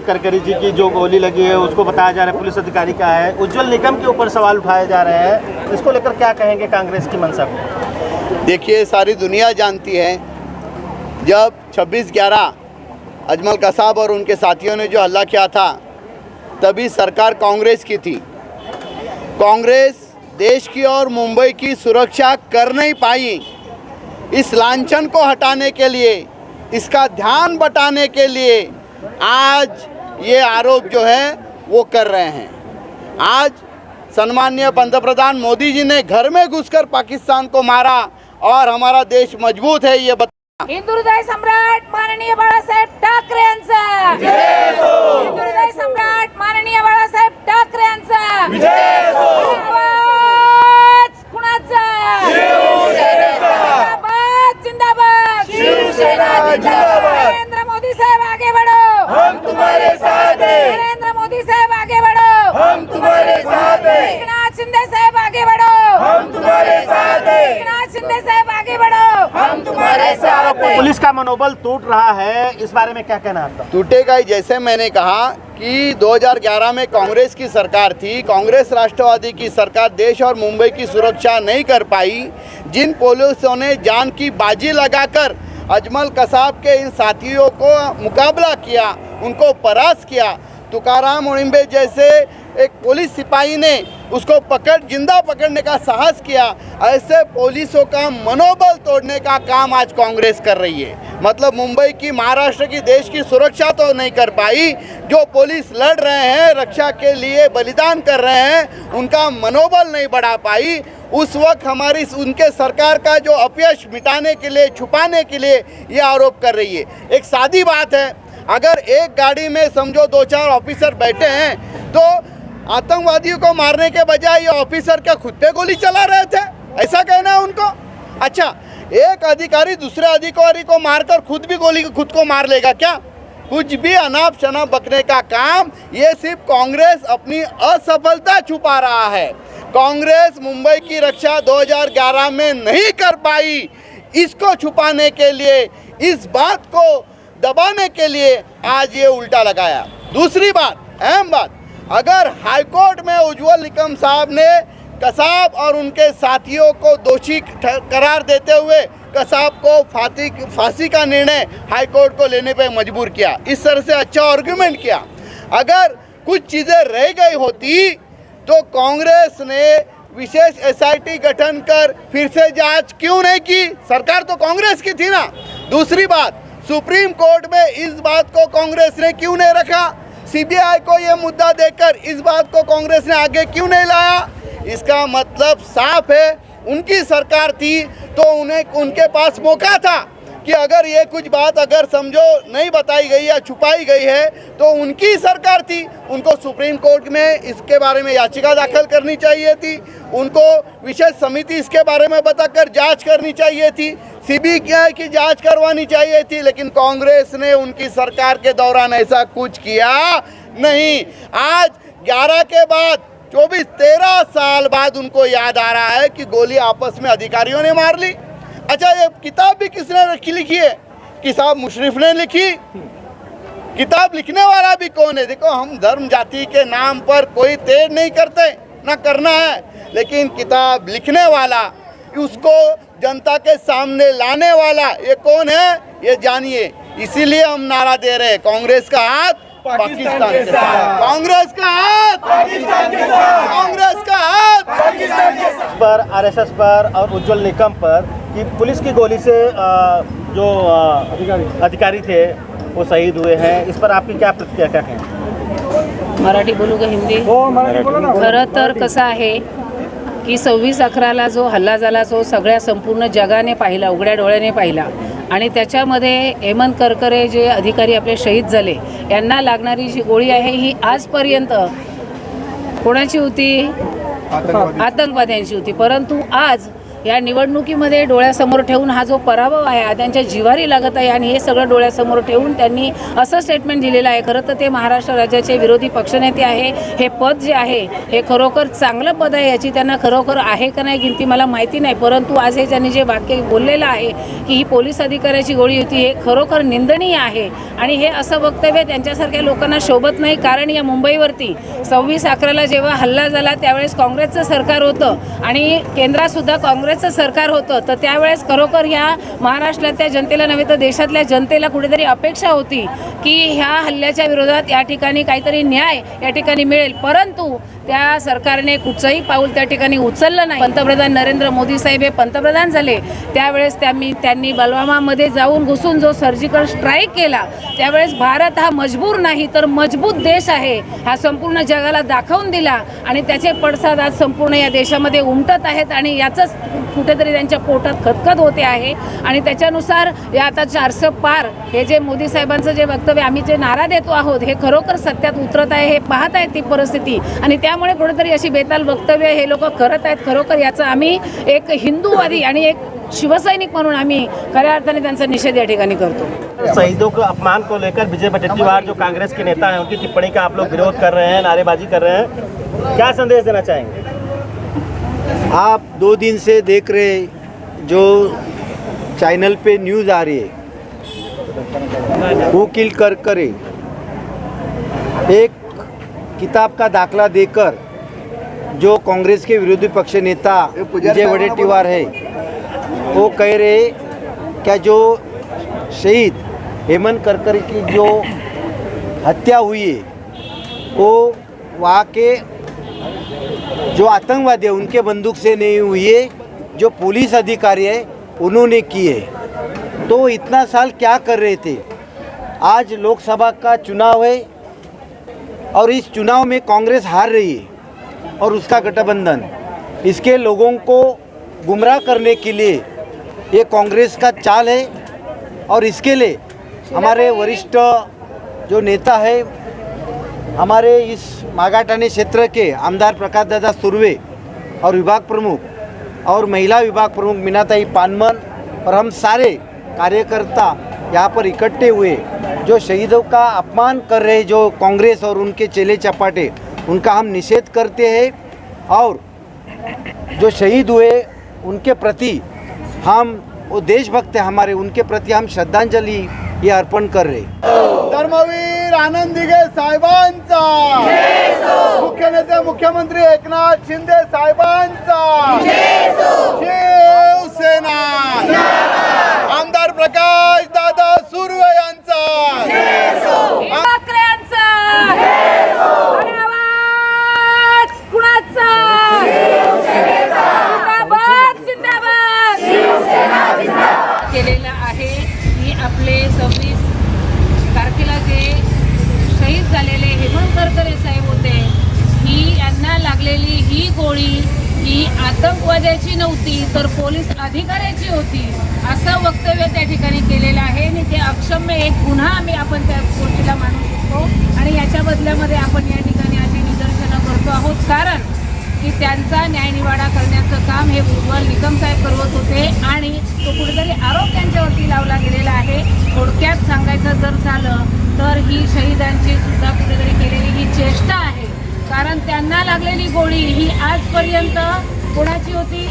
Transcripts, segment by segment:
करकरे जी की जो गोली लगी है उसको बताया जा रहा है पुलिस अधिकारी का है। उज्जवल निकम के ऊपर सवाल उठाए जा रहे हैं, इसको लेकर क्या कहेंगे कांग्रेस की मंशा को? देखिए, सारी दुनिया जानती है जब 26/11 अजमल कसाब और उनके साथियों ने जो हल्ला किया था तभी सरकार कांग्रेस की थी। कांग्रेस देश की और मुंबई की सुरक्षा कर नहीं पाई। इस लांछन को हटाने के लिए, इसका ध्यान बटाने के लिए आज ये आरोप जो है वो कर रहे हैं। आज सम्माननीय पंतप्रधान मोदी जी ने घर में घुसकर पाकिस्तान को मारा और हमारा देश मजबूत है ये हिंदू हृदय सम्राट माननीय बाळासाहेब ठाकरे यांचा हिंदू हृदय सम्राट माननीय बाळासाहेब ठाकरे यांचा आवाज कुणाचा? जिंदाबाद जिंदाबाद नरेंद्र मोदी साहेब आगे बढ़ो, हम तुम्हारे साथ हैं। नरेंद्र मोदी साहेब आगे बढ़ो, हम तुम्हारे साथ हैं। एकनाथ शिंदे साहेब आगे बढ़ो, हम तुम्हारे साथ हैं। एकनाथ शिंदे साहेब आगे बढ़ो, हम तुम्हारे साथ हैं। पुलिस का मनोबल टूट रहा है, इस बारे में क्या कहना है आपका? टूटेगा ही। जैसे मैंने कहा कि 2011 में कांग्रेस की सरकार थी, कांग्रेस राष्ट्रवादी की सरकार देश और मुंबई की सुरक्षा नहीं कर पाई। जिन पुलिसों ने जान की बाजी लगाकर अजमल कसाब के इन साथियों को मुकाबला किया, उनको परास्त किया, तुकाराम उड़िम्बे जैसे एक पुलिस सिपाही ने उसको जिंदा पकड़ने का साहस किया, ऐसे पुलिसों का मनोबल तोड़ने का काम आज कांग्रेस कर रही है। मतलब मुंबई की, महाराष्ट्र की, देश की सुरक्षा तो नहीं कर पाई। जो पुलिस लड़ रहे हैं, रक्षा के लिए बलिदान कर रहे हैं, उनका मनोबल नहीं बढ़ा पाई। उस वक्त हमारी उनके सरकार का जो अपयश मिटाने के लिए, छुपाने के लिए ये आरोप कर रही है। एक सादी बात है, अगर एक गाड़ी में समझो 2-4 ऑफिसर बैठे हैं तो आतंकवादियों को मारने के बजाय ये ऑफिसर क्या खुद पे गोली चला रहे थे? ऐसा कहना है उनको? अच्छा, एक अधिकारी दूसरे अधिकारी को मारकर खुद को मार लेगा क्या? कुछ भी अनाप शनाप बकने का काम, ये सिर्फ कांग्रेस अपनी असफलता छुपा रहा है। कांग्रेस मुंबई की रक्षा 2011 में नहीं कर पाई, इसको छुपाने के लिए, इस बात को दबाने के लिए आज ये उल्टा लगाया। दूसरी बात, अहम बात, अगर हाईकोर्ट में उज्जवल निकम साहब ने कसाब और उनके साथियों को दोषी करार देते हुए कसाब को फांसी का निर्णय हाईकोर्ट को लेने पे मजबूर किया, इस तरह से अच्छा आर्गुमेंट किया। अगर कुछ चीज़ें रह गई होती तो कांग्रेस ने विशेष एसआईटी गठन कर फिर से जांच क्यों नहीं की? सरकार तो कांग्रेस की थी ना। दूसरी बात, सुप्रीम कोर्ट में इस बात को कांग्रेस ने क्यों नहीं रखा? सीबीआई को ये मुद्दा देकर इस बात को कांग्रेस ने आगे क्यों नहीं लाया? इसका मतलब साफ है, उनकी सरकार थी तो उनके पास मौका था कि अगर ये कुछ बात अगर समझो नहीं बताई गई या छुपाई गई है तो उनकी सरकार थी, उनको सुप्रीम कोर्ट में इसके बारे में याचिका दाखिल करनी चाहिए थी, उनको विशेष समिति इसके बारे में बताकर जांच करनी चाहिए थी, सीबीआई की जांच करवानी चाहिए थी। लेकिन कांग्रेस ने उनकी सरकार के दौरान ऐसा कुछ किया नहीं। आज 11 के बाद 24-13 साल बाद उनको याद आ रहा है कि गोली आपस में अधिकारियों ने मार ली। अच्छा, ये किताब भी किसने लिखी है? किताब मुशर्रफ ने लिखी। किताब लिखने वाला भी कौन है? देखो, हम धर्म जाति के नाम पर कोई तेड़ नहीं करते, ना करना है, लेकिन किताब लिखने वाला, उसको जनता के सामने लाने वाला ये कौन है, ये जानिए। इसीलिए हम नारा दे रहे हैं, कांग्रेस का हाथ पाकिस्तान के साथ, कांग्रेस का हाथ पाकिस्तान के साथ, कांग्रेस का हाथ पाकिस्तान के साथ। पर आरएसएस पर और उज्जवल निकम पर कि पुलिस की गोली से जो अधिकारी थे वो शहीद हुए हैं, इस पर आपकी क्या प्रतिक्रिया, क्या कहें? मराठी बोलू का हिंदी? खरं तर कसं आहे की 26/11ला जो हल्ला झाला तो सगळ्या संपूर्ण जगाने पाहिला, उघड्या डोळ्याने पाहिला आणि त्याच्यामध्ये हेमंत करकरे जे अधिकारी आपले शहीद झाले यांना लागणारी जी गोळी आहे ही आजपर्यंत कोणाची होती? आतंकवाद्यांची होती। परंतु आज या निवडणुकीमध्ये डोळ्यासमोर ठेवून हा जो पराभव आहे हा त्यांच्या जिव्हारी लागत आहे आणि हे सगळं डोळ्यासमोर ठेवून त्यांनी असं स्टेटमेंट दिलेलं आहे. खरं तर ते महाराष्ट्र राज्याचे विरोधी पक्षनेते आहे. हे पद जे आहे हे खरोखर चांगलं पद आहे, याची त्यांना खरोखर आहे का नाही गिनती मला माहिती नाही. परंतु आज हे त्यांनी जे वाक्य बोललेलं आहे की ही पोलीस अधिकाऱ्याची गोळी होती, हे खरोखर निंदनीय आहे आणि हे असं वक्तव्य त्यांच्यासारख्या लोकांना शोभत नाही. कारण या मुंबईवरती 26/11ला जेव्हा हल्ला झाला त्यावेळेस काँग्रेसचं सरकार होतं आणि केंद्रातसुद्धा काँग्रेसचं सरकार होतं. तर त्यावेळेस खरोखर ह्या महाराष्ट्रातल्या जनतेला नव्हे तर देशातल्या जनतेला कुठेतरी अपेक्षा होती की ह्या हल्ल्याच्या विरोधात या ठिकाणी काहीतरी न्याय या ठिकाणी मिळेल. परंतु त्या सरकारने कुठचंही पाऊल त्या ठिकाणी उचललं नाही. पंतप्रधान नरेंद्र मोदी साहेब हे पंतप्रधान झाले त्यावेळेस त्यांनी बलवामामध्ये जाऊन घुसून जो सर्जिकल स्ट्राईक केला त्यावेळेस भारत हा मजबूर नाही तर मजबूत देश आहे हा संपूर्ण जगाला दाखवून दिला आणि त्याचे पडसाद आज संपूर्ण या देशामध्ये उमटत आहेत आणि याचंच कुठेतरी त्यांच्या पोटात खतखत होते आहे. आणि त्याच्यानुसार या आता 400 पार हे जे मोदी साहेबांचं जे वक्तव्य आम्ही जे नारा देतो आहोत हे खरोखर सत्यात उतरत आहे. हे पाहत आहेत ती परिस्थिती आणि त्यामुळे कुठेतरी अशी बेताल वक्तव्य हे लोक करत आहेत. खरोखर याचा आम्ही एक हिंदूवादी आणि एक शिवसैनिक म्हणून आम्ही खऱ्या अर्थाने त्यांचा निषेध या ठिकाणी करतो. शहीदों को अपमान को लेकर विजय वडेट्टीवार जो कांग्रेस के नेता हैं उनकी टिप्पणी का आप लोग विरोध कर रहे हैं, नारेबाजी कर रहे हैं, क्या संदेश देना चाहेंगे? आप 2 दिन से देख रहे जो चैनल पे न्यूज़ आ रही है वो किल कर करे एक किताब का दाखला देकर जो कांग्रेस के विरोधी पक्ष नेता विजय वडेट्टीवार है वो कह रहे क्या जो शहीद हेमंत करकरे की जो हत्या हुई है वो वहाँ के जो आतंकवादी है उनके बंदूक से नहीं हुई है, जो पुलिस अधिकारी है उन्होंने की है. तो इतना साल क्या कर रहे थे? आज लोकसभा का चुनाव है और इस चुनाव में कांग्रेस हार रही है और उसका गठबंधन इसके लोगों को गुमराह करने के लिए ये कांग्रेस का चाल है. और इसके लिए हमारे वरिष्ठ जो नेता है हमारे इस मागाठाणे क्षेत्र के आमदार प्रकाश दादा सुर्वे और विभाग प्रमुख और महिला विभाग प्रमुख मीनाताई पानमन और हम सारे कार्यकर्ता यहाँ पर इकट्ठे हुए जो शहीदों का अपमान कर रहे जो कांग्रेस और उनके चेले चपाटे उनका हम निषेध करते हैं. और जो शहीद हुए उनके प्रति हम वो देशभक्त है हमारे, उनके प्रति हम श्रद्धांजलि ये अर्पण कर रहे. धर्मवीर आनंद दिघे साहेबांचा, मुख्य नेते मुख्यमंत्री एकनाथ शिंदे साहेबांचा, शिवसेना, आमदार प्रकाश दादा सुर्वे यांचा, केलेला आहे की आपले 26 तारखेला जे शहीद झालेले हेमंत करकरे साहेब होते ही यांना लागलेली ही गोळी ही आतंकवाद्याची नव्हती तर पोलीस अधिकाऱ्याची होती असं वक्तव्य त्या ठिकाणी केलेलं आहे आणि ते अक्षम्य एक गुन्हा आपण त्या गोष्टीला मानू शकतो. आणि याच्या बदल्यामध्ये आपण या ठिकाणी अशी निदर्शनं करतो आहोत कारण की त्यांचा न्यायनिवाडा करण्याचं काम हे उज्ज्वल निकम साहेब करत होते आणि तो कुठेतरी आरोप त्यांच्यावरती लावला गेलेला आहे. थोडक्यात सांगायचं जर झालं तर ही शहीदांची सुद्धा कुठेतरी केलेली ही चेष्टा आहे. कारण त्यांना लागलेली गोळी ही आजपर्यंत कोणाची होती?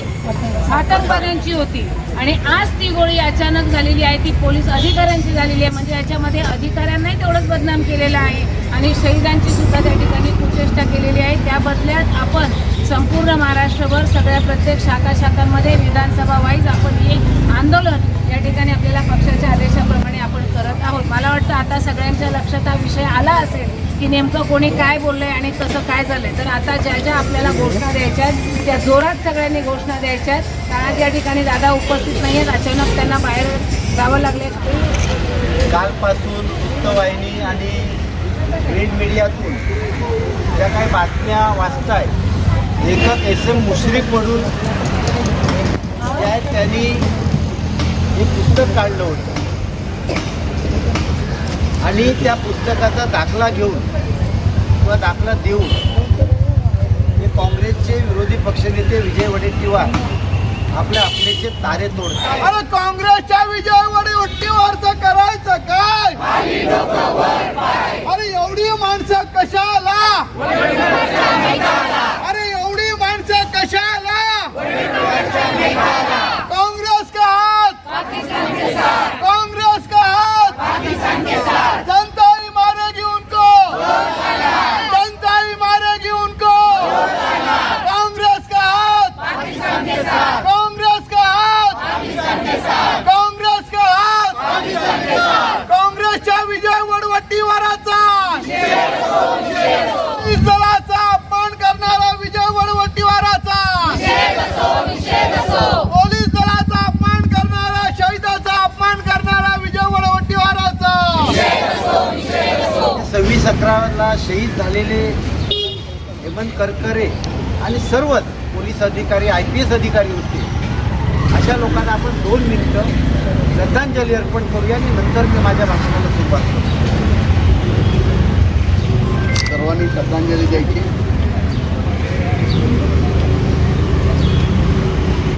आतंकवाद्यांची होती आणि आज ती गोळी अचानक झालेली आहे ती पोलीस अधिकाऱ्यांची झालेली आहे. म्हणजे याच्यामध्ये अधिकाऱ्यांनाही तेवढंच बदनाम केलेलं आहे आणि शहीदांची सुद्धा त्या ठिकाणी कुचेष्टा केलेली आहे. त्या बदल्यात आपण संपूर्ण महाराष्ट्रभर सगळ्या प्रत्येक शाखांमध्ये विधानसभा वाईज आपण हे आंदोलन या ठिकाणी आपल्याला पक्षाच्या आदेशाप्रमाणे आपण करत आहोत. मला वाटतं आता सगळ्यांच्या लक्षात हा विषय आला असेल की नेमकं कोणी काय बोललंय आणि कसं काय झालंय. तर आता ज्या आपल्याला घोषणा द्यायच्या आहेत त्या जोरात सगळ्यांनी घोषणा द्यायच्या आहेत. आज या ठिकाणी दादा उपस्थित नाही आहेत, अचानक त्यांना बाहेर जावं लागले. कालपासून वृत्तवाहिनी आणि प्रिंट मीडियातून ज्या काही बातम्या वाचताय लेखक SM मुश्रीफ म्हणून त्यांनी एक पुस्तक काढलं होतं आणि त्या पुस्तकाचा दाखला घेऊन किंवा दाखला देऊन हे काँग्रेसचे विरोधी पक्षनेते विजय वडेट्टीवार आपल्या आपलेचे तारे तोडतात. अरे काँग्रेसच्या विजय वडेवट्टीवरचं करायचं काय? अरे एवढी माणसं कशाला? अरे एवढी माणसं कशाला? कांग्रेस का हात, कांग्रेस का हात, जनता ही मारेगी उनको, जनता ही मारेगी उनको. कांग्रेस का हात, कांग्रेस का हात, कांग्रेस का हात, काँग्रेसच्या विजय वडवट्टीवाराचा, पोलीस दलाचा अपमान करणारा विजय वडवट्टीवाराचा, पोलीस दलाचा अपमान करणारा, शहीदाचा अपमान करणारा विजय वडवट्टीवाराचा. 26/11ला शहीद झालेले हेमंत करकरे आणि सर्वच पोलीस अधिकारी IPS अधिकारी होते. अशा लोकांना आपण 2 मिनिटं श्रद्धांजली अर्पण करूया आणि नंतर मी माझ्या भाषणाला सुरुवात करतो. सर्वांनी श्रद्धांजली द्यायची.